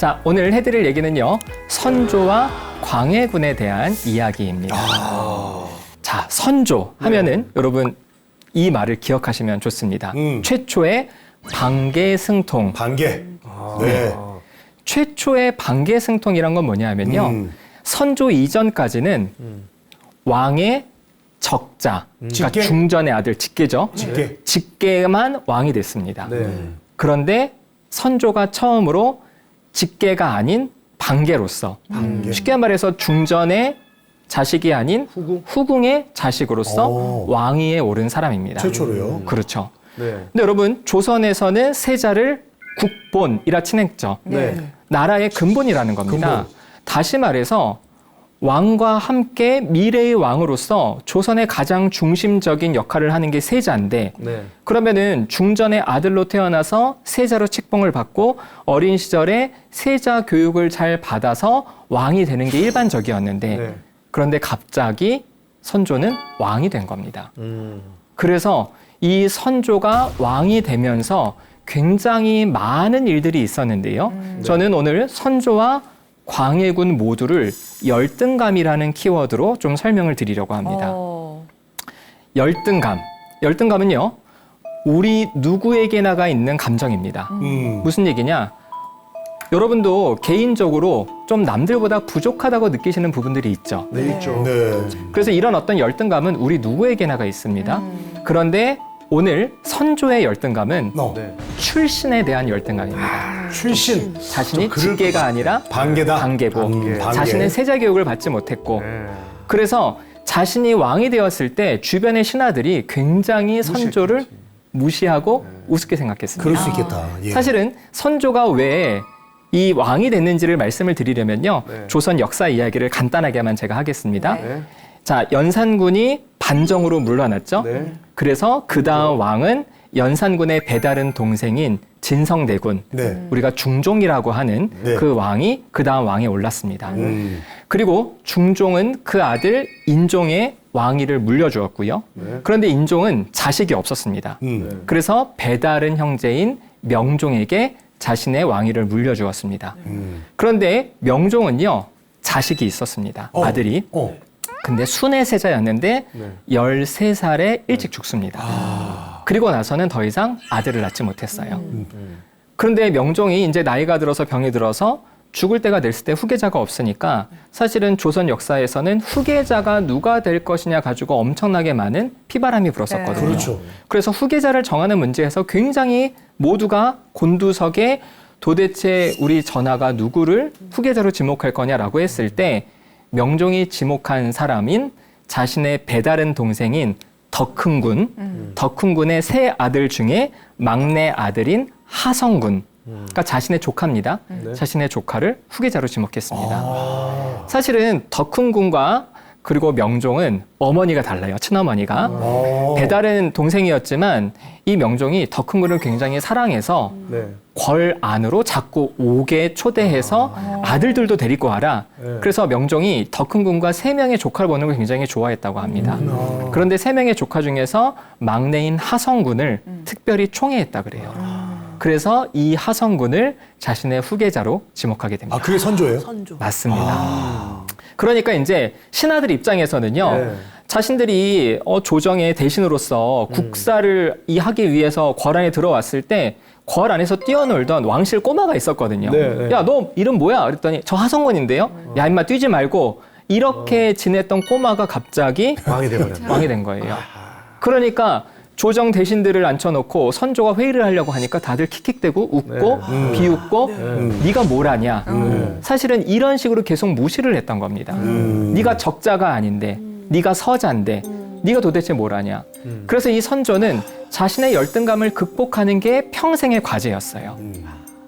자, 오늘 해드릴 얘기는요, 선조와 광해군에 대한 이야기입니다. 자, 선조 하면은 여러분 이 말을 기억하시면 좋습니다. 최초의 반개승통. 반개. 네. 최초의 반개승통이란 건 뭐냐면요, 선조 이전까지는 왕의 적자, 그러니까 직계? 중전의 아들, 직계죠. 직계. 직계만 왕이 됐습니다. 네. 그런데 선조가 처음으로 직계가 아닌 반계로서, 쉽게 말해서 중전의 자식이 아닌 후궁의 자식으로서 왕위에 오른 사람입니다. 최초로요. 그렇죠. 네. 근데 여러분, 조선에서는 세자를 국본이라 칭했죠. 네. 나라의 근본이라는 겁니다. 근본. 다시 말해서 왕과 함께 미래의 왕으로서 조선의 가장 중심적인 역할을 하는 게 세자인데, 네. 그러면은 중전의 아들로 태어나서 세자로 책봉을 받고 어린 시절에 세자 교육을 잘 받아서 왕이 되는 게 일반적이었는데, 네. 그런데 갑자기 선조는 왕이 된 겁니다. 그래서 이 선조가 왕이 되면서 굉장히 많은 일들이 있었는데요. 저는 오늘 선조와 광해군 모두를 열등감이라는 키워드로 좀 설명을 드리려고 합니다. 열등감. 열등감은요, 우리 누구에게나가 있는 감정입니다. 무슨 얘기냐? 여러분도 개인적으로 좀 남들보다 부족하다고 느끼시는 부분들이 있죠. 네, 있죠. 네. 그래서 이런 어떤 열등감은 우리 누구에게나가 있습니다. 그런데 오늘 선조의 열등감은 네. 출신에 대한 열등감입니다. 출신. 자신이 그럴 직계가 아니라 반계다. 반계고, 반계. 자신은 세자 교육을 받지 못했고, 그래서 자신이 왕이 되었을 때 주변의 신하들이 굉장히 선조를 무시하고 우습게 생각했습니다. 그럴 수 있겠다. 예. 사실은 선조가 왜 이 왕이 됐는지를 말씀을 드리려면요, 네. 조선 역사 이야기를 간단하게만 제가 하겠습니다. 네. 자, 연산군이 반정으로 물러났죠. 네. 그래서 그 다음 왕은 연산군의 배다른 동생인 진성대군, 네. 우리가 중종이라고 하는 네. 그 왕이 그 다음 왕에 올랐습니다. 음. 그리고 중종은 그 아들 인종의 왕위를 물려주었고요. 그런데 인종은 자식이 없었습니다. 그래서 배다른 형제인 명종에게 자신의 왕위를 물려주었습니다. 그런데 명종은요, 자식이 있었습니다. 아들이. 근데 순애세자였는데 13살에 일찍 죽습니다. 그리고 나서는 더 이상 아들을 낳지 못했어요. 그런데 명종이 이제 나이가 들어서 병이 들어서 죽을 때가 됐을 때 후계자가 없으니까 사실은 조선 역사에서는 후계자가 누가 될 것이냐 가지고 엄청나게 많은 피바람이 불었었거든요. 그렇죠. 그래서 후계자를 정하는 문제에서 굉장히 모두가 곤두석에 도대체 우리 전하가 누구를 후계자로 지목할 거냐라고 했을 때 명종이 지목한 사람인 자신의 배다른 동생인 덕흥군, 덕흥군의 세 아들 중에 막내 아들인 하성군, 그러니까 자신의 조카입니다. 자신의 조카를 후계자로 지목했습니다. 사실은 덕흥군과 그리고 명종은 어머니가 달라요. 친어머니가. 배다른 동생이었지만 이 명종이 덕흥군을 굉장히 사랑해서 네. 궐 안으로 자꾸 오게 초대해서 아들들도 데리고 와라. 그래서 명종이 덕흥군과 3명의 조카를 보는 걸 굉장히 좋아했다고 합니다. 그런데 3명의 조카 중에서 막내인 하성군을 특별히 총애했다 그래요. 그래서 이 하성군을 자신의 후계자로 지목하게 됩니다. 아, 그게 선조예요? 맞습니다. 그러니까 이제 신하들 입장에서는요, 네. 자신들이 조정의 대신으로서 국사를 하기 위해서 궐 안에 들어왔을 때 궐 안에서 뛰어놀던 왕실 꼬마가 있었거든요. 네, 네. 야, 너 이름 뭐야? 그랬더니 저 하성군인데요. 야, 임마 뛰지 말고 이렇게 지냈던 꼬마가 갑자기 왕이 되버렸네. 왕이 된 거예요. 그러니까 조정 대신들을 앉혀놓고 선조가 회의를 하려고 하니까 다들 킥킥대고 웃고 비웃고 네가 뭘 아냐. 사실은 이런 식으로 계속 무시를 했던 겁니다. 네가 적자가 아닌데, 네가 서자인데 네가 도대체 뭘 아냐. 그래서 이 선조는 자신의 열등감을 극복하는 게 평생의 과제였어요.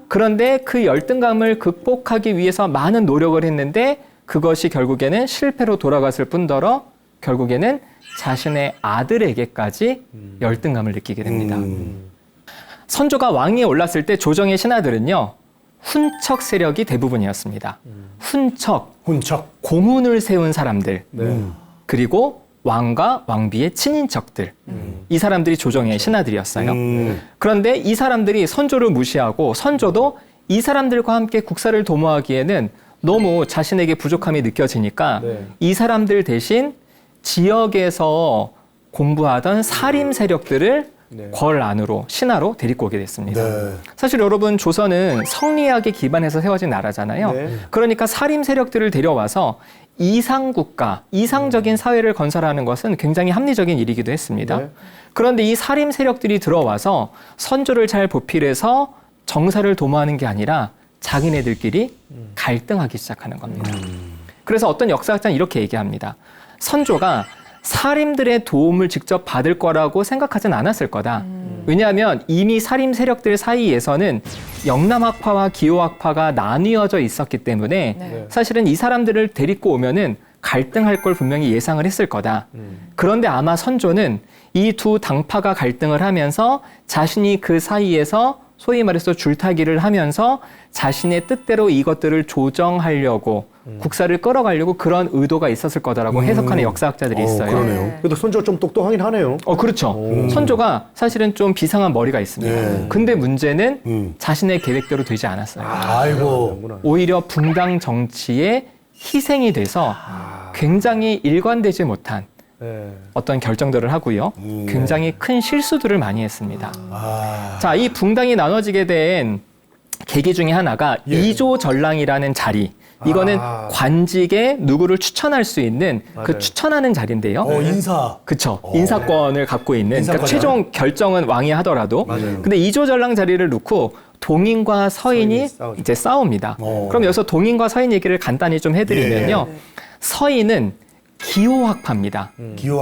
그런데 그 열등감을 극복하기 위해서 많은 노력을 했는데 그것이 결국에는 실패로 돌아갔을 뿐더러 결국에는 자신의 아들에게까지 열등감을 느끼게 됩니다. 선조가 왕위에 올랐을 때 조정의 신하들은요, 훈척 세력이 대부분이었습니다. 훈척, 공훈을 세운 사람들, 그리고 왕과 왕비의 친인척들, 이 사람들이 조정의 신하들이었어요. 그런데 이 사람들이 선조를 무시하고 선조도 이 사람들과 함께 국사를 도모하기에는 너무 자신에게 부족함이 느껴지니까 이 사람들 대신 지역에서 공부하던 사림 세력들을 궐 안으로 신하로 데리고 오게 됐습니다. 사실 여러분 조선은 성리학에 기반해서 세워진 나라잖아요. 그러니까 사림 세력들을 데려와서 이상국가, 이상적인 사회를 건설하는 것은 굉장히 합리적인 일이기도 했습니다. 그런데 이 사림 세력들이 들어와서 선조를 잘 보필해서 정사를 도모하는 게 아니라 자기네들끼리 갈등하기 시작하는 겁니다. 그래서 어떤 역사학자는 이렇게 얘기합니다. 선조가 사림들의 도움을 직접 받을 거라고 생각하진 않았을 거다. 왜냐하면 이미 사림 세력들 사이에서는 영남학파와 기호학파가 나뉘어져 있었기 때문에 사실은 이 사람들을 데리고 오면은 갈등할 걸 분명히 예상을 했을 거다. 그런데 아마 선조는 이 두 당파가 갈등을 하면서 자신이 그 사이에서 소위 말해서 줄타기를 하면서 자신의 뜻대로 이것들을 조정하려고 국사를 끌어가려고 그런 의도가 있었을 거다라고 해석하는 역사학자들이 있어요. 그러네요. 그래도 선조가 좀 똑똑하긴 하네요. 그렇죠. 선조가 사실은 좀 비상한 머리가 있습니다. 근데 문제는 자신의 계획대로 되지 않았어요. 아이고. 오히려 붕당 정치에 희생이 돼서 굉장히 일관되지 못한 어떤 결정들을 하고요. 굉장히 큰 실수들을 많이 했습니다. 자, 이 붕당이 나눠지게 된 계기 중에 하나가 이조전랑이라는 자리. 이거는 관직에 누구를 추천할 수 있는 그 추천하는 자리인데요. 인사. 그쵸. 인사권을 갖고 있는. 그러니까 인사권. 최종 결정은 왕이 하더라도. 근데 이조전랑 자리를 놓고 동인과 서인이 이제 싸웁니다. 그럼 여기서 동인과 서인 얘기를 간단히 좀 해드리면요. 서인은 기호학파입니다.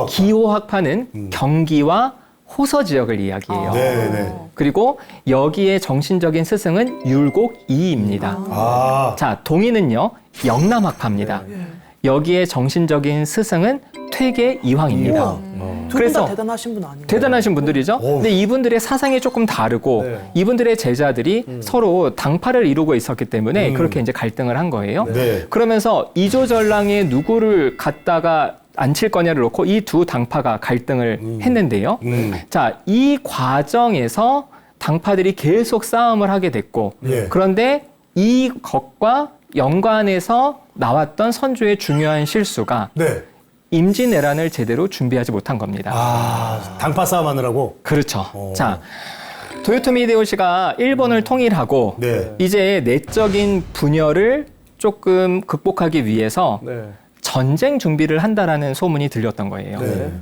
기호학파는 경기와 호서 지역을 이야기해요. 그리고 여기에 정신적인 스승은 율곡이입니다. 자, 동인은요, 영남학파입니다. 여기에 정신적인 스승은 퇴계 이황입니다. 그래서 대단하신 분 아니에요? 대단하신 분들이죠. 근데 이분들의 사상이 조금 다르고 이분들의 제자들이 서로 당파를 이루고 있었기 때문에 그렇게 이제 갈등을 한 거예요. 그러면서 이조전랑에 누구를 갖다가 앉힐 거냐를 놓고 이 두 당파가 갈등을 했는데요. 자, 이 과정에서 당파들이 계속 싸움을 하게 됐고 그런데 이것과 연관해서 나왔던 선조의 중요한 실수가 임진왜란을 제대로 준비하지 못한 겁니다. 당파 싸움하느라고? 그렇죠. 자, 도요토미 히데요시가 일본을 통일하고 이제 내적인 분열을 조금 극복하기 위해서 전쟁 준비를 한다라는 소문이 들렸던 거예요.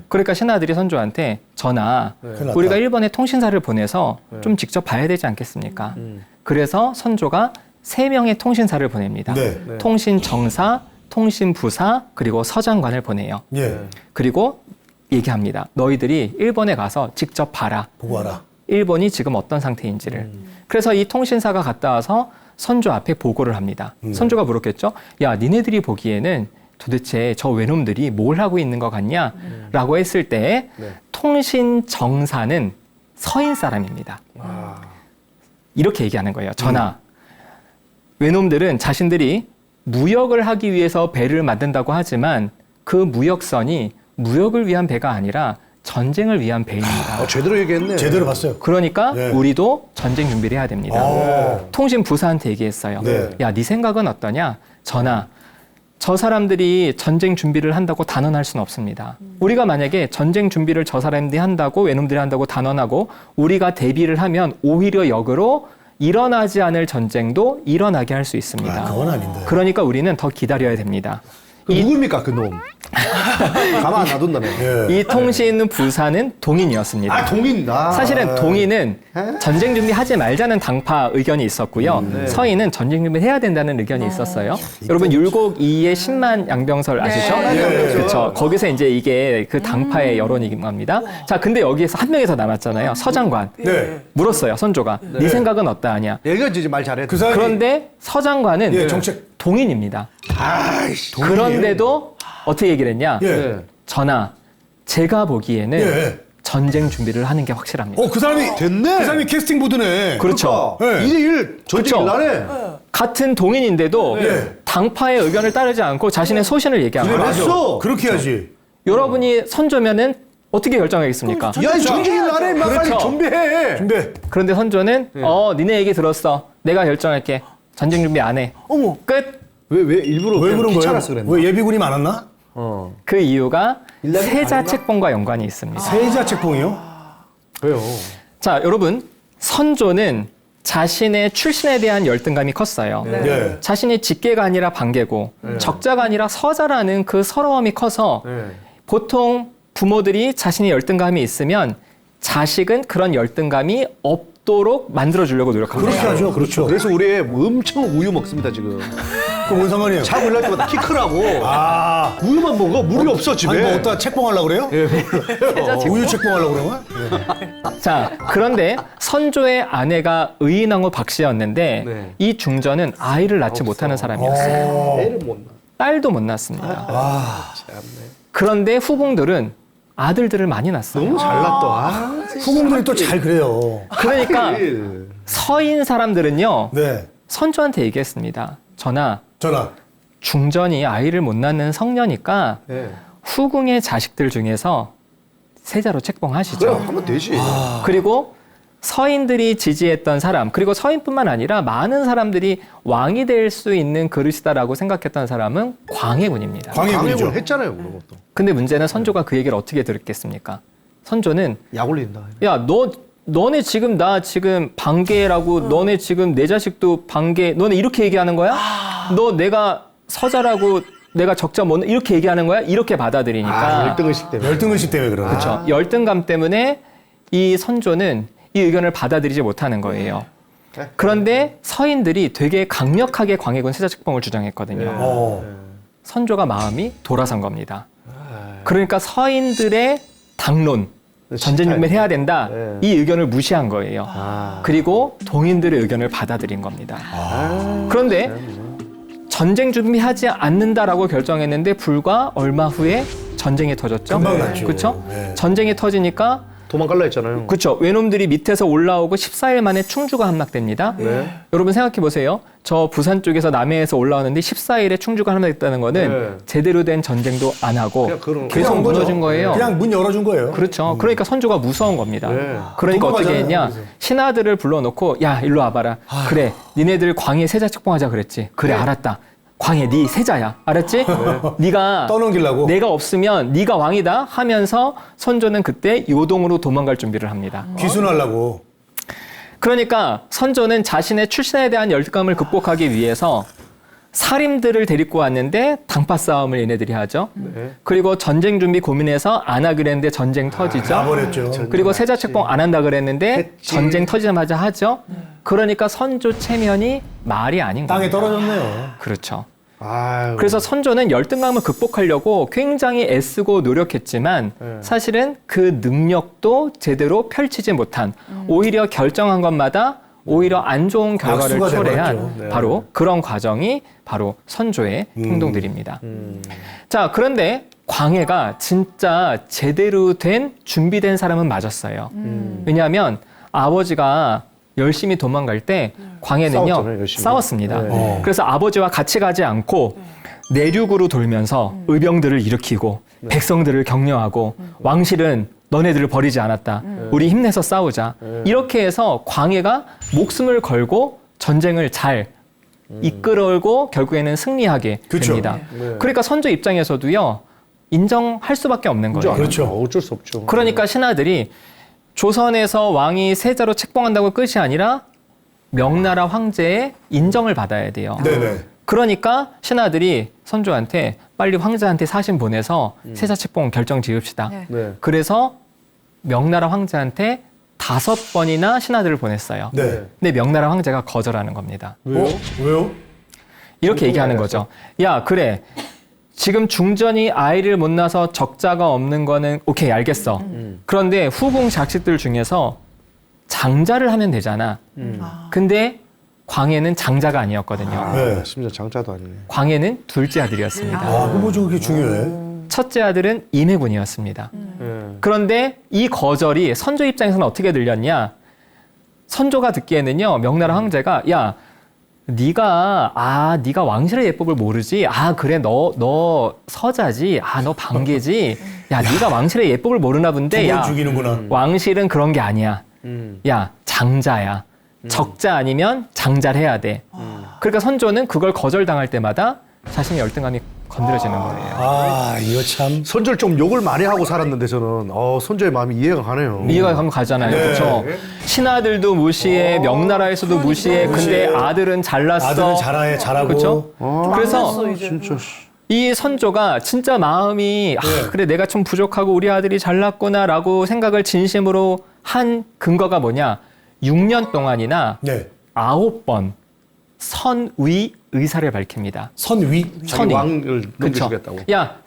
그러니까 신하들이 선조한테 전하, 우리가 일본에 통신사를 보내서 좀 직접 봐야 되지 않겠습니까? 그래서 선조가 3명의 통신사를 보냅니다. 통신정사, 통신부사, 그리고 서장관을 보내요. 그리고 얘기합니다. 너희들이 일본에 가서 직접 봐라. 보고 와라. 일본이 지금 어떤 상태인지를. 그래서 이 통신사가 갔다 와서 선조 앞에 보고를 합니다. 선조가 물었겠죠. 야, 니네들이 보기에는 도대체 저 외놈들이 뭘 하고 있는 것 같냐? 라고 했을 때 통신정사는 서인 사람입니다. 이렇게 얘기하는 거예요. 전하, 외놈들은 자신들이 무역을 하기 위해서 배를 만든다고 하지만 그 무역선이 무역을 위한 배가 아니라 전쟁을 위한 배입니다. 제대로 얘기했네. 제대로 봤어요. 그러니까 우리도 전쟁 준비를 해야 됩니다. 통신부사한테 얘기했어요. 야, 네 생각은 어떠냐? 전하, 저 사람들이 전쟁 준비를 한다고 단언할 수는 없습니다. 우리가 만약에 전쟁 준비를 저 사람들이 한다고 외놈들이 한다고 단언하고 우리가 대비를 하면 오히려 역으로 일어나지 않을 전쟁도 일어나게 할 수 있습니다. 그건 아닌데. 그러니까 우리는 더 기다려야 됩니다. 누굽니까, 그 놈? 가만 안 놔둔다네. 이 통신 부사는 동인이었습니다. 동인. 사실은 동인은 전쟁 준비하지 말자는 당파 의견이 있었고요. 서인은 전쟁 준비를 해야 된다는 의견이 있었어요. 여러분 율곡2의 10만 양병설 아시죠? 그렇죠. 거기서 이제 이게 그 당파의 여론이긴 합니다. 자, 근데 여기에서 한 명이 더 남았잖아요. 서장관. 물었어요, 선조가. 네 생각은 어떠하냐? 얘가 이제 말 잘해. 그런데 서장관은 정책. 동인입니다. 그런데도 어떻게 얘기를 했냐? 전하, 제가 보기에는 전쟁 준비를 하는 게 확실합니다. 그 사람이 됐네. 그 사람이 캐스팅 보드네. 그렇죠. 2대1 전쟁이 나네. 같은 동인인데도 당파의 의견을 따르지 않고 자신의 소신을 얘기합니다. 맞어. 그렇게 해야지. 여러분이 선조면은 어떻게 결정하겠습니까? 야, 전쟁이 나네. 빨리 준비해. 그런데 선조는 니네 얘기 들었어. 내가 결정할게. 전쟁 준비 안 해. 어머. 끝. 왜 일부러 왜 그런 거예요? 귀찮아서 그랬나? 왜 예비군이 많았나? 그 이유가 일락이 세자 책봉과 연관이 있습니다. 세자 책봉이요? 왜요? 자, 여러분, 선조는 자신의 출신에 대한 열등감이 컸어요. 네. 자신이 직계가 아니라 반계고 적자가 아니라 서자라는 그 서러움이 커서 보통 부모들이 자신이 열등감이 있으면 자식은 그런 열등감이 없도록 만들어주려고 노력합니다. 그렇게 하죠. 그렇죠. 그래서 우리 애 엄청 우유 먹습니다 지금. 그 뭔 상관이에요? 자고 일날 때마다 키 크라고. 아. 우유만 먹어. 물이 없어 집에. 아니 뭐 어디다 책봉하려고 그래요? 예, 우유 책봉하려고 그런 거야? 자, 그런데 선조의 아내가 의인왕후 박씨였는데 네. 이 중전은 아이를 낳지 못하는 사람이었어요. 애를 못 낳아. 딸도 못 낳습니다. 참네. 그런데 후궁들은 아들들을 많이 낳았어요. 너무 잘났다. 후궁들이 또 잘 그래요. 그러니까 서인 사람들은요, 네. 선조한테 얘기했습니다. 전하, 중전이 아이를 못 낳는 성녀니까 네. 후궁의 자식들 중에서 세자로 책봉하시죠. 그럼 하면 되지. 그리고 서인들이 지지했던 사람, 그리고 서인뿐만 아니라 많은 사람들이 왕이 될 수 있는 그릇이다라고 생각했던 사람은 광해군입니다. 광해군이죠. 강행을 했잖아요 그런 것도. 근데 문제는 선조가 그 얘기를 어떻게 들었겠습니까? 선조는 약 올린다. 야, 너네 지금 나 지금 반계라고 너네 지금 내 자식도 반계 너네 이렇게 얘기하는 거야? 너 내가 서자라고 내가 적자 못 이렇게 얘기하는 거야? 이렇게 받아들이니까 열등의식 때문에. 열등의식 때문에 그러네. 그렇죠. 열등감 때문에 이 선조는 이 의견을 받아들이지 못하는 거예요. 그런데 서인들이 되게 강력하게 광해군 세자 책봉을 주장했거든요. 선조가 마음이 돌아선 겁니다. 그러니까 서인들의 당론, 전쟁 준비를 해야 된다. 네. 이 의견을 무시한 거예요. 그리고 동인들의 의견을 받아들인 겁니다. 그런데 전쟁 준비하지 않는다라고 결정했는데 불과 얼마 후에 전쟁이 터졌죠. 금방 났죠. 그렇죠? 네. 전쟁이 터지니까 도망갈라 했잖아요. 그렇죠. 외놈들이 밑에서 올라오고 14일 만에 충주가 함락됩니다. 네. 여러분 생각해 보세요. 저 부산 쪽에서 남해에서 올라오는데 14일에 충주가 함락됐다는 거는 네. 제대로 된 전쟁도 안 하고 그냥 계속 그냥 거죠. 무너진 거예요. 그냥 문 열어준 거예요. 그렇죠. 그러니까 선조가 무서운 겁니다. 네. 그러니까 어떻게 도망가잖아요, 했냐. 그래서. 신하들을 불러놓고 야 일로 와봐라. 그래 니네들 광해 세자 책봉하자 그랬지. 그래 알았다. 광해 네 세자야. 알았지? 네가 떠넘기려고. 내가 없으면 네가 왕이다 하면서 선조는 그때 요동으로 도망갈 준비를 합니다. 귀순하려고. 그러니까 선조는 자신의 출신에 대한 열등감을 극복하기 위해서 사림들을 데리고 왔는데 당파 싸움을 얘네들이 하죠. 그리고 전쟁 준비 고민해서 안 하기로 했는데 전쟁 터지죠. 나버렸죠. 그리고 세자 책봉 안 한다 그랬는데 했지. 전쟁 터지자마자 하죠. 그러니까 선조 체면이 말이 아닌 땅에 겁니다. 떨어졌네요. 그렇죠. 아유. 그래서 선조는 열등감을 극복하려고 굉장히 애쓰고 노력했지만 사실은 그 능력도 제대로 펼치지 못한 오히려 결정한 것마다 오히려 안 좋은 결과를 악수가 초래한 돼버렸죠. 네. 바로 그런 과정이 바로 선조의 행동들입니다. 자, 그런데 광해가 진짜 제대로 된 준비된 사람은 맞았어요. 왜냐하면 아버지가 열심히 도망갈 때 광해는요 싸웠잖아요, 열심히. 싸웠습니다. 네. 그래서 아버지와 같이 가지 않고 내륙으로 돌면서 의병들을 일으키고 백성들을 격려하고 왕실은 너네들을 버리지 않았다. 우리 힘내서 싸우자. 이렇게 해서 광해가 목숨을 걸고 전쟁을 잘 이끌고 결국에는 승리하게 그쵸. 됩니다. 네. 그러니까 선조 입장에서도요 인정할 수밖에 없는 거예요. 그렇죠. 어쩔 수 없죠. 그러니까 신하들이 조선에서 왕이 세자로 책봉한다고 끝이 아니라 명나라 황제의 인정을 받아야 돼요. 네네. 그러니까 신하들이 선조한테 빨리 황제한테 사신 보내서 세자 책봉 결정 지읍시다. 네. 네. 그래서 명나라 황제한테 5번이나 신하들을 보냈어요. 네. 근데 명나라 황제가 거절하는 겁니다. 왜요? 왜요? 이렇게 얘기하는 거죠. 야, 그래. 지금 중전이 아이를 못 낳아서 적자가 없는 거는 오케이, 알겠어. 그런데 후궁 자식들 중에서 장자를 하면 되잖아. 근데 광해는 장자가 아니었거든요. 네. 심지어 장자도 아니네. 광해는 둘째 아들이었습니다. 아, 뭐죠? 그게 중요해. 첫째 아들은 임해군이었습니다. 그런데 이 거절이 선조 입장에서는 어떻게 들렸냐? 선조가 듣기에는요, 명나라 황제가 야, 네가 왕실의 예법을 모르지. 아, 그래, 너 서자지. 아, 너 반계지. 야, 네가 왕실의 예법을 모르나 본데. 두번 야, 죽이는구나. 왕실은 그런 게 아니야. 야, 장자야. 적자 아니면 장자를 해야 돼. 그러니까 선조는 그걸 거절당할 때마다 자신의 열등감이 건드려지는 거예요. 아, 이거 참. 선조를 좀 욕을 많이 하고 살았는데 저는 선조의 마음이 이해가 가네요. 이해가 가면 가잖아요. 네. 그렇죠? 신하들도 무시해, 명나라에서도 무시해. 근데 아들은 잘났어. 아들은 잘하고. 그렇죠? 그래서 끝났어, 이제. 진짜. 이 선조가 진짜 마음이 그래 내가 좀 부족하고 우리 아들이 잘났구나라고 생각을 진심으로 한 근거가 뭐냐? 6년 동안이나 네. 9번 선의 의사를 밝힙니다. 선위. 자기 선의. 왕을 그쵸? 넘겨주겠다고. 야,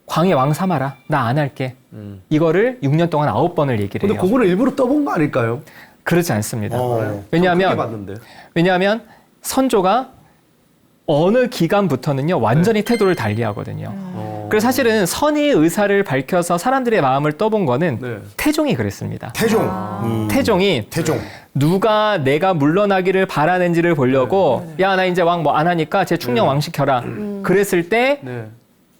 광해 왕 삼아라. 나 안 할게. 이거를 6년 동안 9번을 얘기를 근데 해요. 그거는 일부러 떠본 거 아닐까요? 그렇지 않습니다. 어. 그렇게 왜냐하면 봤는데. 선조가 어느 기간부터는요 완전히 태도를 달리하거든요. 그래서 사실은 선의 의사를 밝혀서 사람들의 마음을 떠본 거는 네. 태종이 그랬습니다. 태종. 태종이 태종. 누가 내가 물러나기를 바라는지를 보려고 야 나 이제 왕 뭐 안 하니까 제 충령 왕 시켜라. 그랬을 때 네.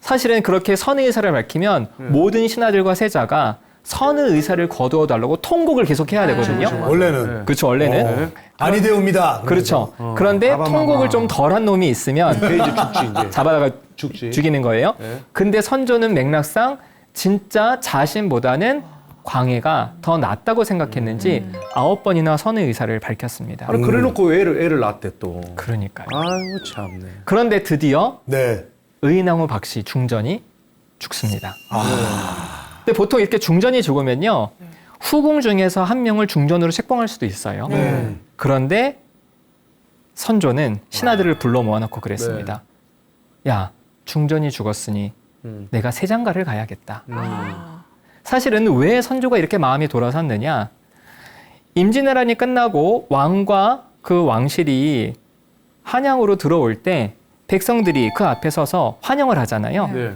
사실은 그렇게 선의 의사를 밝히면 모든 신하들과 세자가 선의 의사를 거두어 달라고 통곡을 계속 해야 되거든요. 원래는. 그렇죠, 원래는. 아니되옵니다. 그렇죠. 그런데 아바마마. 통곡을 좀 덜한 놈이 있으면 걔 이제 죽지 이제. 잡아다가 죽지. 죽이는 거예요. 네. 근데 선조는 맥락상 진짜 자신보다는 광해가 더 낫다고 생각했는지 9번이나 선의 의사를 밝혔습니다. 아니 그래놓고 애를 낳았대 또. 그러니까요. 아이고 참네. 그런데 드디어 네. 의나무 박씨 중전이 죽습니다. 근데 보통 이렇게 중전이 죽으면요. 후궁 중에서 한 명을 중전으로 책봉할 수도 있어요. 그런데 선조는 신하들을 불러 모아놓고 그랬습니다. 야, 중전이 죽었으니 내가 세장가를 가야겠다. 사실은 왜 선조가 이렇게 마음이 돌아섰느냐? 임진왜란이 끝나고 왕과 그 왕실이 한양으로 들어올 때 백성들이 그 앞에 서서 환영을 하잖아요. 네.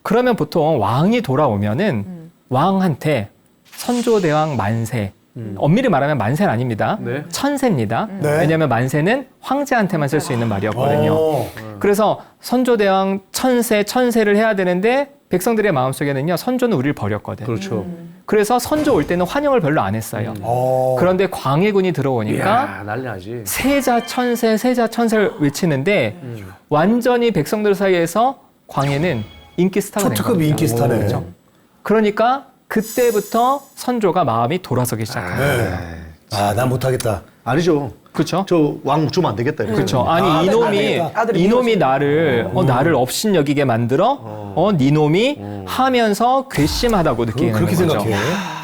그러면 보통 왕이 돌아오면은 왕한테 선조대왕 만세. 엄밀히 말하면 만세는 아닙니다. 네. 천세입니다. 네. 왜냐하면 만세는 황제한테만 쓸 수 있는 말이었거든요. 그래서 선조대왕 천세를 해야 되는데 백성들의 마음속에는요 선조는 우리를 버렸거든. 그렇죠. 그래서 선조 올 때는 환영을 별로 안 했어요. 그런데 광해군이 들어오니까 이야, 난리 나지. 세자 천세를 외치는데 완전히 백성들 사이에서 광해는 인기 스타가 된 초특급 겁니다. 인기 스타네. 그렇죠. 그러니까 그때부터 선조가 마음이 돌아서기 시작합니다. 네. 아, 난 못하겠다. 아니죠. 그렇죠? 저 왕 주면 안 되겠다. 이렇게. 그렇죠. 아, 아니 아들이 이놈이 나를 업신여기게 만들어 니놈이 하면서 괘씸하다고 느끼는 그렇게 거죠. 생각해.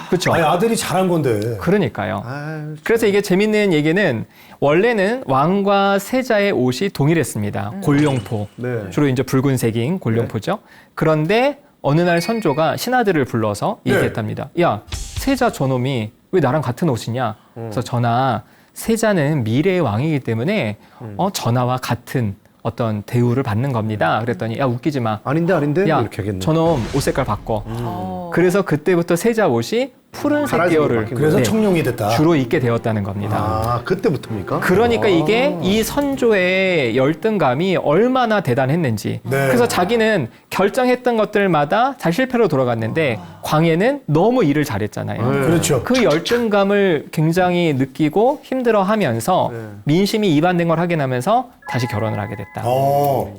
그렇죠. 아니, 아들이 잘한 건데. 그러니까요. 아유, 그래서 이게 재밌는 얘기는 원래는 왕과 세자의 옷이 동일했습니다. 골룡포. 네. 주로 이제 붉은색인 골룡포죠. 그런데 어느 날 선조가 신하들을 불러서 네. 얘기했답니다. 야, 세자 저놈이 왜 나랑 같은 옷이냐? 그래서 전하, 세자는 미래의 왕이기 때문에 전하와 같은 어떤 대우를 받는 겁니다. 그랬더니 야, 웃기지 마. 아닌데 야, 이렇게 하겠네. 저놈 옷 색깔 바꿔. 그래서 그때부터 세자 옷이 푸른색 파란색으로 계열을 바뀐 그래서 네, 청룡이 됐다. 주로 입게 되었다는 겁니다. 아, 그때부터입니까? 그러니까 이게 이 선조의 열등감이 얼마나 대단했는지. 네. 그래서 자기는 결정했던 것들마다 잘 실패로 돌아갔는데 광해는 너무 일을 잘했잖아요. 그렇죠. 그 열등감을 굉장히 느끼고 힘들어하면서 네. 민심이 이반된 걸 확인하면서 다시 결혼을 하게 됐다.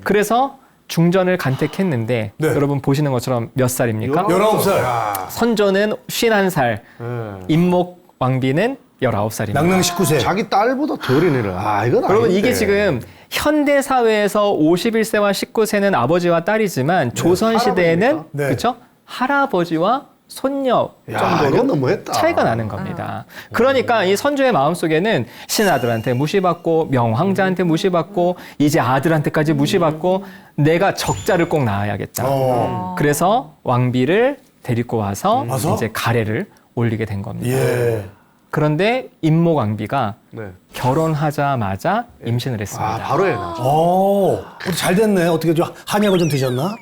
그래서 중전을 간택했는데 네. 여러분 보시는 것처럼 몇 살입니까? 19살. 선조는 51살, 네. 임목 왕비는 19살입니다. 낭낭 19세. 자기 딸보다 더 어린 애를. 아, 이건 여러분 아닌데. 이게 지금 현대 사회에서 51세와 19세는 아버지와 딸이지만 조선 시대에는 할아버지니까. 네. 그렇죠? 할아버지와 손녀 야, 정도로 이건 너무했다. 차이가 나는 겁니다. 그러니까 이 선조의 마음속에는 신하들한테 무시받고 명황자한테 무시받고 이제 아들한테까지 무시받고 내가 적자를 꼭 낳아야겠다. 그래서 왕비를 데리고 와서 와서? 이제 가래를 올리게 된 겁니다. 예. 그런데 임목 왕비가 네. 결혼하자마자 임신을 아, 했습니다. 바로 애 낳죠. 어떻게 잘 됐네. 어떻게 좀 한약을 좀 드셨나?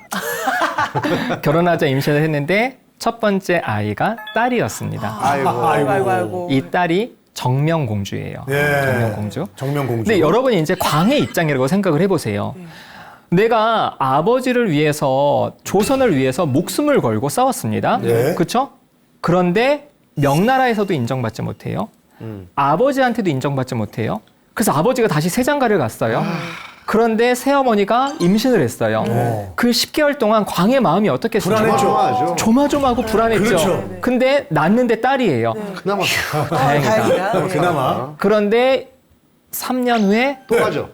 결혼하자 임신을 했는데 첫 번째 아이가 딸이었습니다. 아이고. 이 딸이 정명공주예요. 예. 정명공주. 정명공주. 근데 여러분이 이제 광해 입장이라고 생각을 해보세요. 내가 아버지를 위해서 조선을 위해서 목숨을 걸고 싸웠습니다. 네. 그렇죠? 그런데 명나라에서도 인정받지 못해요. 아버지한테도 인정받지 못해요. 그래서 아버지가 다시 세장가를 갔어요. 그런데 새어머니가 임신을 했어요. 그 10개월 동안 광의 마음이 어떻겠어요? 불안했죠. 조마조마하고 불안했죠. 그렇죠. 근데 낳는데 딸이에요. 그나마 다행이다. 네. 그나마. 그런데 3년 후에 또 가죠.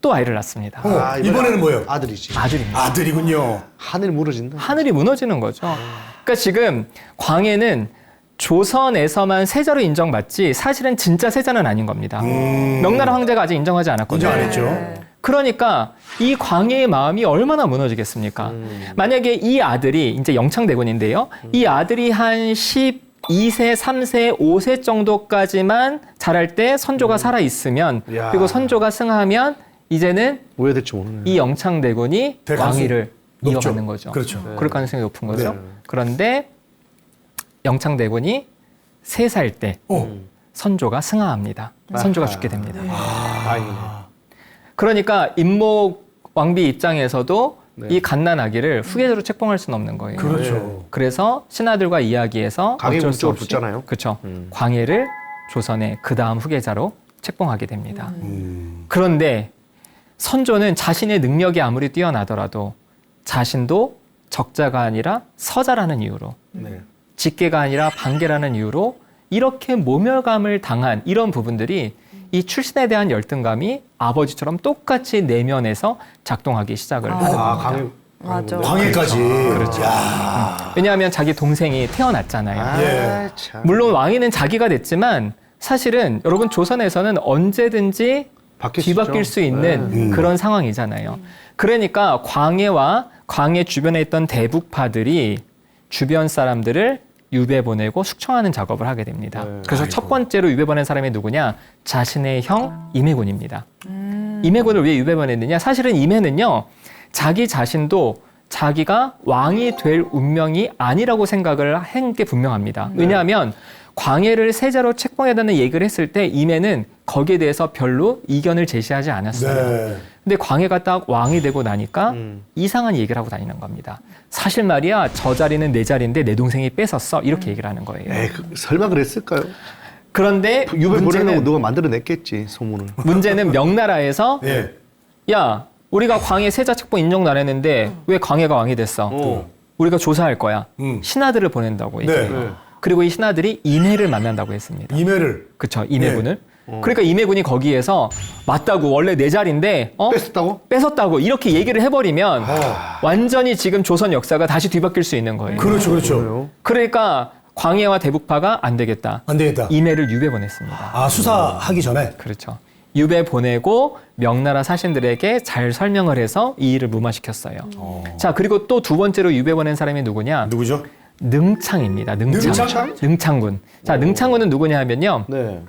또 아이를 낳습니다. 이번에는 뭐예요? 아들이지. 아들입니다. 아들이군요. 하늘 무너진다. 하늘이 무너지는 거죠. 그러니까 지금 광해는 조선에서만 세자로 인정받지 사실은 진짜 세자는 아닌 겁니다. 명나라 황제가 아직 인정하지 않았거든요. 인정 안 했죠. 그러니까 이 광해의 마음이 얼마나 무너지겠습니까? 만약에 이 아들이 이제 영창대군인데요. 이 아들이 한 12세, 3세, 5세 정도까지만 자랄 때 선조가 살아 있으면 야. 그리고 선조가 승하면 이제는 오해될지 모르네. 이 영창대군이 될 가능성이 왕위를 높죠. 이어받는 거죠. 그렇죠. 그럴 가능성이 높은 거죠. 네. 그런데 영창대군이 3살 때 선조가 승하합니다. 선조가 죽게 됩니다. 다행이네. 그러니까 임목 왕비 입장에서도 네. 이 갓난아기를 후계자로 책봉할 수는 없는 거예요. 그렇죠. 그래서 신하들과 이야기해서 강의 어쩔 수 문자가 없이 붙잖아요. 그렇죠. 광해를 조선의 그 다음 후계자로 책봉하게 됩니다. 그런데 선조는 자신의 능력이 아무리 뛰어나더라도 자신도 적자가 아니라 서자라는 이유로 네. 직계가 아니라 반계라는 이유로 이렇게 모멸감을 당한 이런 부분들이 이 출신에 대한 열등감이 아버지처럼 똑같이 내면에서 작동하기 시작을 하는 겁니다. 강의. 맞아. 광해까지. 그렇죠. 야. 왜냐하면 자기 동생이 태어났잖아요. 예. 참. 물론 왕위는 자기가 됐지만 사실은 여러분 조선에서는 언제든지 바뀔 수 뒤바뀔 있죠. 수 있는 그런 상황이잖아요. 그러니까 광해와 광해 주변에 있던 대북파들이 주변 사람들을 유배 보내고 숙청하는 작업을 하게 됩니다. 네. 그래서 첫 번째로 유배 보낸 사람이 누구냐? 자신의 형 임해군입니다. 임해군을 왜 유배 보냈느냐? 사실은 임해는요. 자기 자신도 자기가 왕이 될 운명이 아니라고 생각을 한 게 분명합니다. 왜냐하면 광해를 세자로 책봉해달라는 얘기를 했을 때 임해는 거기에 대해서 별로 이견을 제시하지 않았어요. 네. 근데 광해가 딱 왕이 되고 나니까 이상한 얘기를 하고 다니는 겁니다. 사실 말이야 저 자리는 내 자리인데 내 동생이 뺏었어 이렇게 얘기를 하는 거예요. 에이, 설마 그랬을까요? 그런데 유배 보내려고 문제는, 누가 만들어냈겠지 소문을. 문제는 명나라에서 예. 야 우리가 광해 세자 책봉 인정도 안 했는데 왜 광해가 왕이 됐어? 우리가 조사할 거야. 신하들을 보낸다고 얘기해요. 네. 그리고 이 신하들이 임해를 만난다고 했습니다. 임해를. 그쵸 임해군을. 그러니까 임해군이 거기에서 맞다고 원래 내 자리인데 뺐었다고? 뺏었다고 이렇게 얘기를 해버리면 완전히 지금 조선 역사가 다시 뒤바뀔 수 있는 거예요. 그렇죠, 그렇죠. 그러니까 광해와 대북파가 안 되겠다. 안 되겠다. 임해를 유배 보냈습니다. 아, 수사하기 전에. 그렇죠. 유배 보내고 명나라 사신들에게 잘 설명을 해서 이 일을 무마시켰어요. 자 그리고 또 두 번째로 유배 보낸 사람이 누구냐? 누구죠? 능창입니다. 능창? 능창군. 자 능창군은 누구냐 하면요. 네.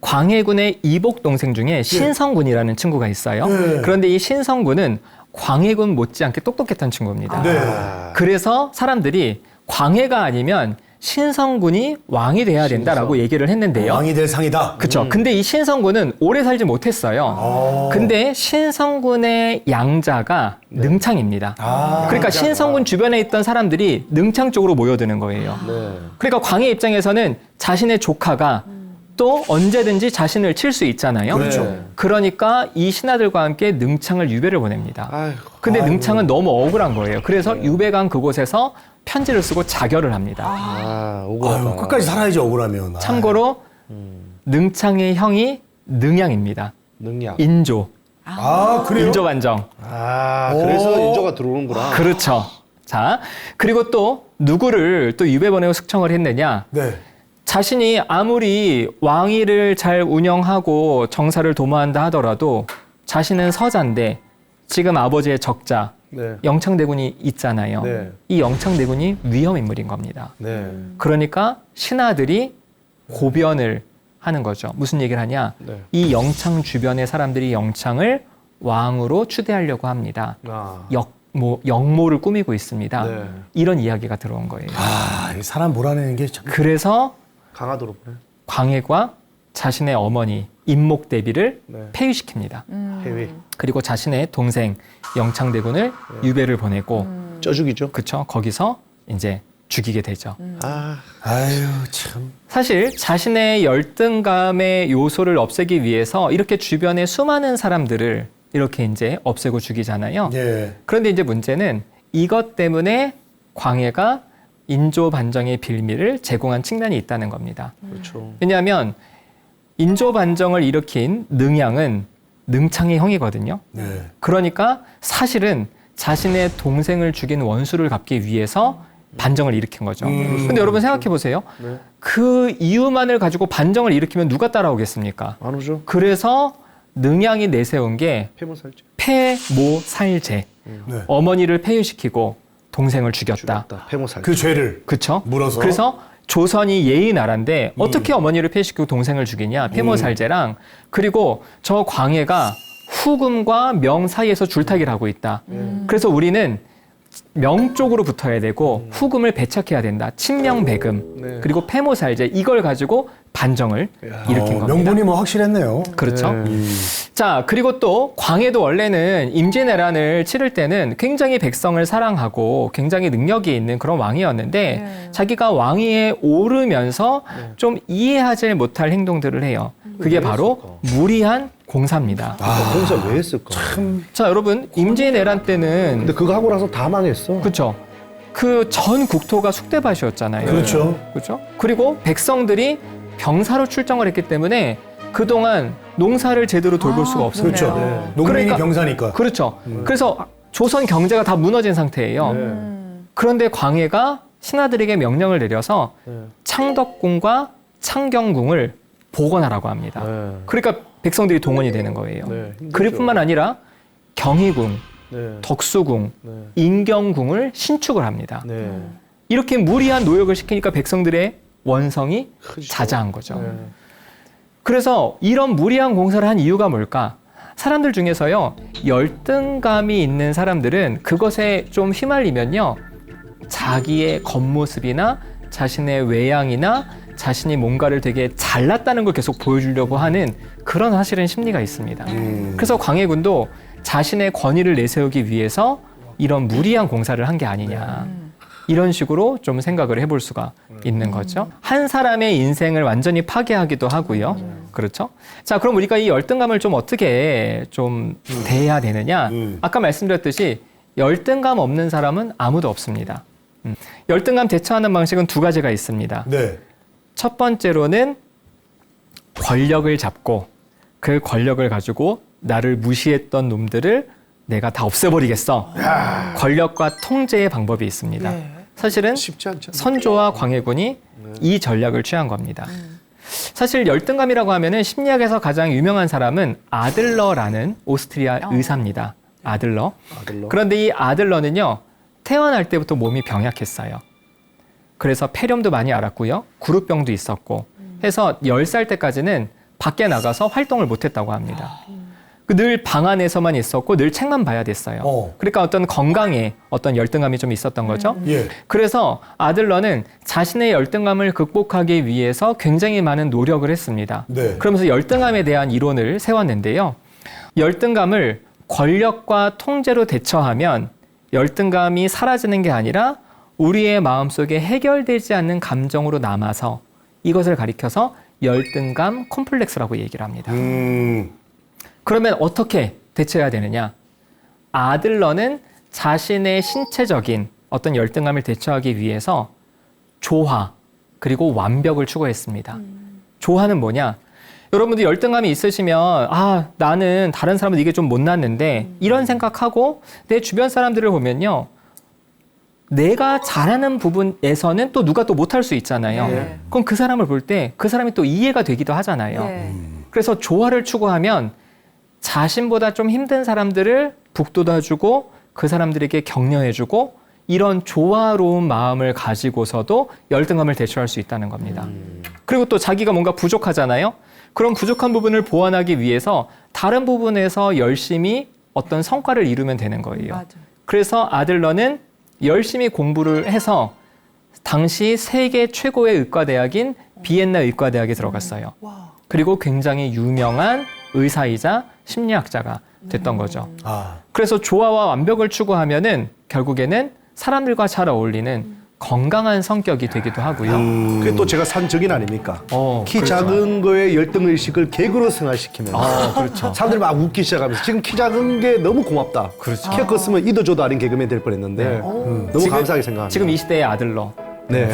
광해군의 이복 동생 중에 신성군이라는 친구가 있어요. 네. 그런데 이 신성군은 광해군 못지않게 똑똑했던 친구입니다. 네. 그래서 사람들이 광해가 아니면 신성군이 왕이 돼야 된다라고 얘기를 했는데요. 왕이 될 상이다. 그렇죠. 근데 이 신성군은 오래 살지 못했어요. 근데 신성군의 양자가 능창입니다. 그러니까 신성군 주변에 있던 사람들이 능창 쪽으로 모여드는 거예요. 네. 그러니까 광해 입장에서는 자신의 조카가 또 언제든지 자신을 칠 수 있잖아요. 그렇죠. 그러니까 이 신하들과 함께 능창을 유배를 보냅니다. 아이고. 근데 능창은 너무 억울한 거예요. 그래서 유배 간 그곳에서 편지를 쓰고 자결을 합니다. 아, 억울하다. 아유, 끝까지 살아야지 억울하면. 참고로 능창의 형이 능양입니다. 능력. 인조. 아, 그래요? 인조 반정. 아, 그래서 오. 인조가 들어오는구나. 그렇죠. 자, 그리고 또 누구를 또 유배 보내고 숙청을 했느냐? 네. 자신이 아무리 왕위를 잘 운영하고 정사를 도모한다 하더라도 자신은 서자인데 지금 아버지의 적자 네. 영창대군이 있잖아요. 네. 이 영창대군이 위험 인물인 겁니다. 네. 그러니까 신하들이 고변을 하는 거죠. 무슨 얘기를 하냐? 네. 이 영창 주변의 사람들이 영창을 왕으로 추대하려고 합니다. 아. 영모를 꾸미고 있습니다. 네. 이런 이야기가 들어온 거예요. 아, 이 사람 몰아내는 게 참. 그래서 강화도로 보내. 광해가 자신의 어머니 임목대비를 네. 폐위시킵니다. 해외. 그리고 자신의 동생 영창대군을 유배를 보내고 쪄죽이죠. 그쵸 거기서 이제 죽이게 되죠. 아유, 참. 사실 자신의 열등감의 요소를 없애기 위해서 이렇게 주변에 수많은 사람들을 이렇게 이제 없애고 죽이잖아요. 예. 그런데 이제 문제는 이것 때문에 광해가 인조 반정의 빌미를 제공한 측면이 있다는 겁니다. 그렇죠. 왜냐하면 인조 반정을 일으킨 능양은 능창의 형이거든요. 네. 그러니까 사실은 자신의 동생을 죽인 원수를 갚기 위해서 반정을 일으킨 거죠. 근데 여러분 생각해 보세요. 네. 그 이유만을 가지고 반정을 일으키면 누가 따라오겠습니까? 안 오죠? 그래서 능양이 내세운 게 폐모살제. 폐모살제. 네. 어머니를 폐유시키고 동생을 죽였다. 폐모살제. 그 죄를 그렇죠? 물어서. 그래서 조선이 예의 나라인데 어떻게 어머니를 폐시키고 동생을 죽이냐? 폐모살제랑 그리고 저 광해가 후금과 명 사이에서 줄타기를 하고 있다. 그래서 우리는 명 쪽으로 붙어야 되고 후금을 배척해야 된다. 친명배금 네. 그리고 폐모살제 이걸 가지고 반정을 일으킨 겁니다. 명분이 뭐 확실했네요. 그렇죠. 네. 자, 그리고 또 광해도 원래는 임진왜란을 치를 때는 굉장히 백성을 사랑하고 굉장히 능력이 있는 그런 왕이었는데 자기가 왕위에 오르면서 좀 이해하지 못할 행동들을 해요. 그게 바로 무리한 공사입니다. 공사 왜 했을까? 자, 여러분 임진왜란 때는 근데 그거 하고 나서 다 망했어. 그렇죠. 그 전 국토가 숙대밭이었잖아요. 그렇죠. 그렇죠. 그리고 백성들이 병사로 출정을 했기 때문에 그동안 농사를 제대로 돌볼 수가 없습니다. 그렇죠. 그러네요. 농민이 그러니까- 병사니까. 그렇죠. 그래서 조선 경제가 다 무너진 상태예요. 네. 그런데 광해가 신하들에게 명령을 내려서 네. 창덕궁과 창경궁을 복원하라고 합니다. 네. 그러니까 백성들이 동원이 되는 거예요. 네, 힘들죠. 그럴 뿐만 아니라 경희궁, 네. 덕수궁, 네. 인경궁을 신축을 합니다. 네. 이렇게 무리한 노역을 시키니까 백성들의 원성이 크죠. 자자한 거죠. 네. 그래서 이런 무리한 공사를 한 이유가 뭘까? 사람들 중에서요, 열등감이 있는 사람들은 그것에 좀 휘말리면요, 자기의 겉모습이나 자신의 외양이나 자신이 뭔가를 되게 잘났다는 걸 계속 보여주려고 하는 그런 사실은 심리가 있습니다. 그래서 광해군도 자신의 권위를 내세우기 위해서 이런 무리한 공사를 한 게 아니냐. 이런 식으로 좀 생각을 해볼 수가 있는 거죠. 한 사람의 인생을 완전히 파괴하기도 하고요. 그렇죠? 자, 그럼 우리가 이 열등감을 좀 어떻게 좀 대해야 되느냐? 아까 말씀드렸듯이 열등감 없는 사람은 아무도 없습니다. 열등감 대처하는 방식은 두 가지가 있습니다. 네. 첫 번째로는 권력을 잡고 그 권력을 가지고 나를 무시했던 놈들을 내가 다 없애버리겠어. 권력과 통제의 방법이 있습니다. 네. 사실은 쉽지 않죠. 선조와 광해군이 이 전략을 취한 겁니다. 사실 열등감이라고 하면은 심리학에서 가장 유명한 사람은 아들러라는 오스트리아 의사입니다. 아들러. 아들러. 그런데 이 아들러는요, 태어날 때부터 몸이 병약했어요. 그래서 폐렴도 많이 앓았고요. 구루병도 있었고 해서 10살 때까지는 밖에 나가서 활동을 못했다고 합니다. 늘 방 안에서만 있었고 늘 책만 봐야 됐어요. 그러니까 어떤 건강에 어떤 열등감이 좀 있었던 거죠. 예. 그래서 아들러는 자신의 열등감을 극복하기 위해서 굉장히 많은 노력을 했습니다. 네. 그러면서 열등감에 대한 이론을 세웠는데요. 열등감을 권력과 통제로 대처하면 열등감이 사라지는 게 아니라 우리의 마음속에 해결되지 않는 감정으로 남아서 이것을 가리켜서 열등감 콤플렉스라고 얘기를 합니다. 그러면 어떻게 대처해야 되느냐? 아들러는 자신의 신체적인 어떤 열등감을 대처하기 위해서 조화 그리고 완벽을 추구했습니다. 조화는 뭐냐? 여러분들 열등감이 있으시면 아, 나는 다른 사람은 이게 좀 못났는데 이런 생각하고 내 주변 사람들을 보면요. 내가 잘하는 부분에서는 또 누가 또 못할 수 있잖아요. 네. 그럼 그 사람을 볼 때 그 사람이 또 이해가 되기도 하잖아요. 네. 그래서 조화를 추구하면 자신보다 좀 힘든 사람들을 북돋아주고 그 사람들에게 격려해주고 이런 조화로운 마음을 가지고서도 열등감을 대처할 수 있다는 겁니다. 그리고 또 자기가 뭔가 부족하잖아요. 그런 부족한 부분을 보완하기 위해서 다른 부분에서 열심히 어떤 성과를 이루면 되는 거예요. 맞아요. 그래서 아들러는 열심히 공부를 해서 당시 세계 최고의 의과대학인 비엔나 의과대학에 들어갔어요. 와. 그리고 굉장히 유명한 의사이자 심리학자가 됐던 거죠. 아. 그래서 조화와 완벽을 추구하면은 결국에는 사람들과 잘 어울리는 건강한 성격이 되기도 하고요. 그게 또 제가 산 적인 아닙니까? 키 그렇죠. 작은 거에 열등의식을 개그로 승화시키면 그렇죠. 사람들이 막 웃기 시작하면서 지금 키 작은 게 너무 고맙다. 그렇죠. 키가 컸으면 이도 저도 아닌 개그맨 될 뻔했는데 너무 감사하게 생각합니다. 지금 이 시대의 아들로. 네.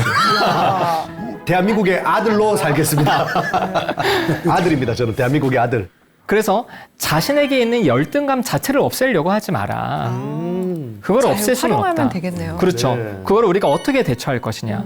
대한민국의 아들로 살겠습니다. 아들입니다. 저는 대한민국의 아들. 그래서 자신에게 있는 열등감 자체를 없애려고 하지 마라. 그걸 없앨 수는 활용하면 없다. 되겠네요. 그렇죠. 네. 그걸 우리가 어떻게 대처할 것이냐.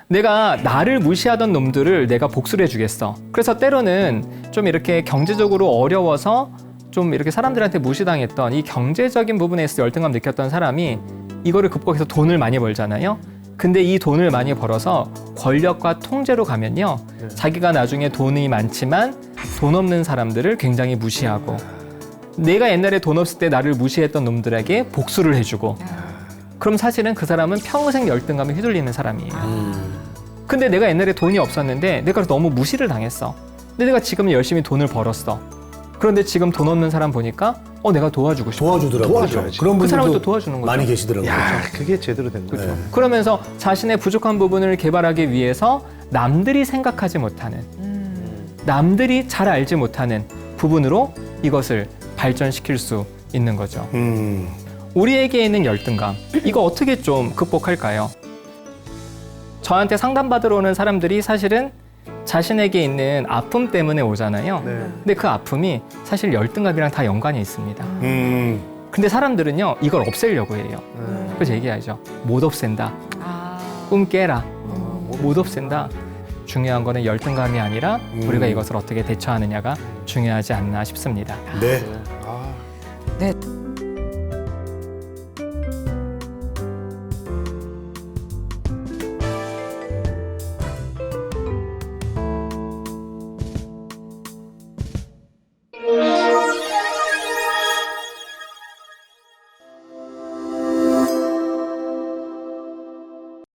내가 나를 무시하던 놈들을 내가 복수를 해주겠어. 그래서 때로는 좀 이렇게 경제적으로 어려워서 좀 이렇게 사람들한테 무시당했던 이 경제적인 부분에 있어 열등감 느꼈던 사람이 이거를 극복해서 돈을 많이 벌잖아요. 근데 이 돈을 많이 벌어서 권력과 통제로 가면요. 자기가 나중에 돈이 많지만 돈 없는 사람들을 굉장히 무시하고 내가 옛날에 돈 없을 때 나를 무시했던 놈들에게 복수를 해주고 그럼 사실은 그 사람은 평생 열등감에 휘둘리는 사람이에요. 근데 내가 옛날에 돈이 없었는데 내가 너무 무시를 당했어. 근데 내가 지금 열심히 돈을 벌었어. 그런데 지금 돈 없는 사람 보니까 내가 도와주고 싶어. 도와주더라고요. 도와줘야지. 그런 그 사람을 분들도 또 도와주는 거죠. 많이 계시더라고요. 야, 그게 제대로 된 거죠. 그러면서 자신의 부족한 부분을 개발하기 위해서 남들이 생각하지 못하는 남들이 잘 알지 못하는 부분으로 이것을 발전시킬 수 있는 거죠. 우리에게 있는 열등감, 이거 어떻게 좀 극복할까요? 저한테 상담받으러 오는 사람들이 사실은 자신에게 있는 아픔 때문에 오잖아요. 네. 근데 그 아픔이 사실 열등감이랑 다 연관이 있습니다. 근데 사람들은요, 이걸 없애려고 해요. 그래서 얘기하죠. 못 없앤다. 꿈 깨라. 못 없앤다. 중요한 거는 열등감이 아니라 우리가 이것을 어떻게 대처하느냐가 중요하지 않나 싶습니다. 네. 네.